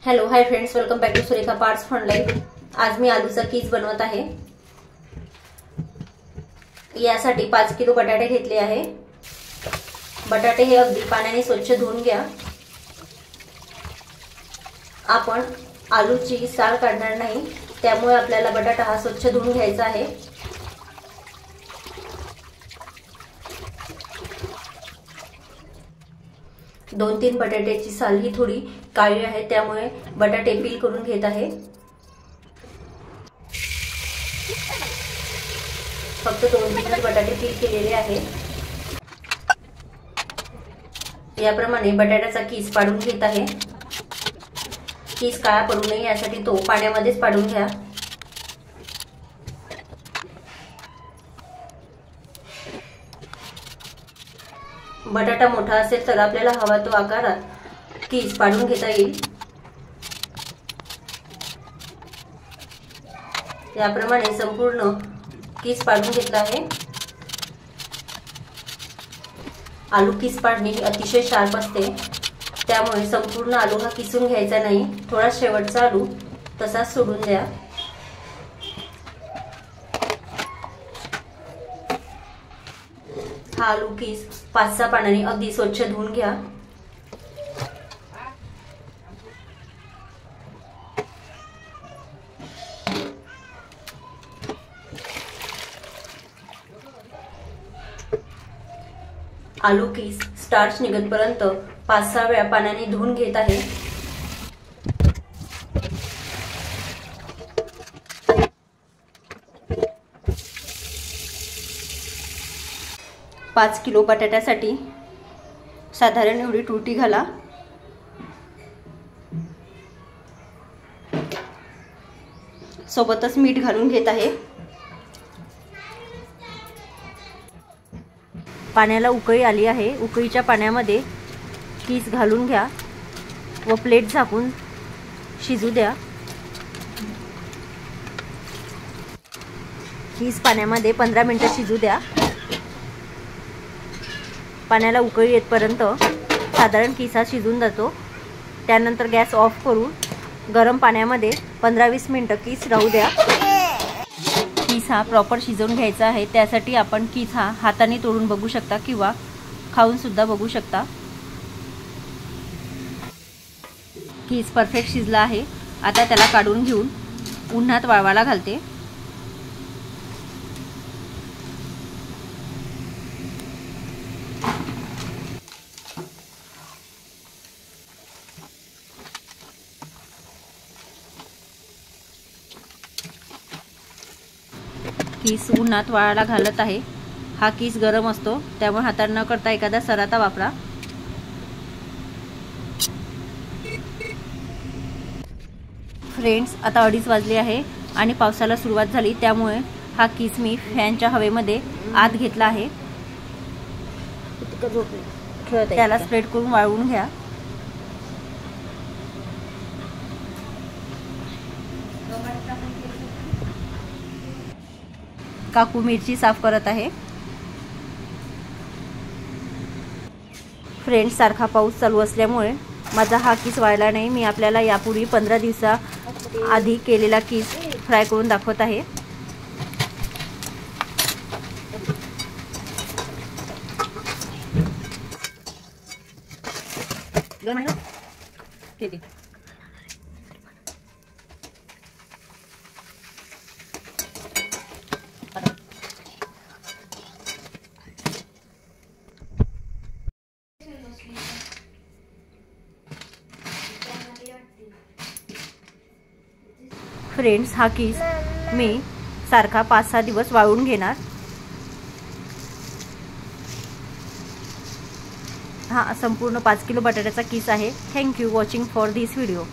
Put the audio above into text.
Hello hi friends, welcome back to Surekha पार्ट्स फनलाईन। आज मी आलूचा कीस बनवत आहे। यासाठी 5 किलो बटाटे घेतले आहे। बटाटे हे अगदी पाण्याने स्वच्छ धुवून घ्या। आपण आलूची साल काढणार नाही, त्यामुळे आपल्याला बटाटा हा स्वच्छ धुवून घ्यायचा आहे। दोन तीन बटाट्याची साल ही थोडी काळी आहे, त्यामुळे बटाटे पील करून घेत आहे। फक्त 2-3 बटाटे पील केलेले आहेत। याप्रमाणे बटाट्याचा कीस पाडून घेत आहे। कीस काळा पडू नये यासाठी तो पाण्यामध्येच पाडून घ्या। बटाटा मोठा असेल तर आपल्याला हवा तो आकारात कीस पाडून घेता येईल। याप्रमाणे संपूर्ण कीस पाडून घेतला आहे। आलू कीस पाडणे ही अतिशय शार्प असते, त्यामुळे संपूर्ण आलू हा किसून घ्यायचा नाही। थोडा शेवटचा आलू तसाच सोडून द्या। हा आलू कीस 5-6 पाण्याने अगदी स्वच्छ धुवून घ्या। आलू कीस स्टार्च निघतपर्यंत 5-6 वेळा पाण्याने धुवून घेत आहे। पाच किलो बटाट्यासाठी साधारण एवढी तुरटी घाला। सोबतच मीठ घालून घेत आहे। पाण्याला उकळी आली आहे। उकळीच्या पाण्यामध्ये कीस घालून घ्या व प्लेट झाकून शिजू द्या। कीस पाण्यामध्ये 15 मिनिटे शिजू द्या। पाण्याला उकळी येतपर्यंत साधारण कीस हा शिजून जातो। त्यानंतर गॅस ऑफ करून गरम पाण्यामध्ये 15-20 मिनिटे कीस राहू द्या। कीस हा प्रॉपर शिजवून घ्यायचा आहे, त्यासाठी आपण कीस हा हाताने तोडून बघू शकता किंवा खाऊन सुद्धा बघू शकता। कीस परफेक्ट शिजला आहे। आता त्याला काढून घेऊन उन्हात वाळवायला घालते। कीस उन्हात वाळायला घालत आहे। हा कीस गरम असतो, त्यामुळे हाताने न करता एखादा सराता वापरा। फ्रेंड्स, आता 2:30 वाजले आहे आणि पावसाला सुरुवात झाली, त्यामुळे हा कीस मी फॅनच्या हवेमध्ये आत घेतला आहे। त्याला स्प्रेड करून वाळवून घ्या। काकू मिरची साफ करत आहे। फ्रेंड्स, सारखा पाऊस चालू असल्यामुळे माझा हा कीस वाळला नाही। मी आपल्याला यापूर्वी 15 दिवसाआधी केलेला कीस फ्राय करून दाखवत आहे। फ्रेंड्स, हा कीस मी सारखा 5-6 दिवस वाळवून घेणार। हा संपूर्ण 5 किलो बटाट्याचा कीस आहे। Thank you watching for this video.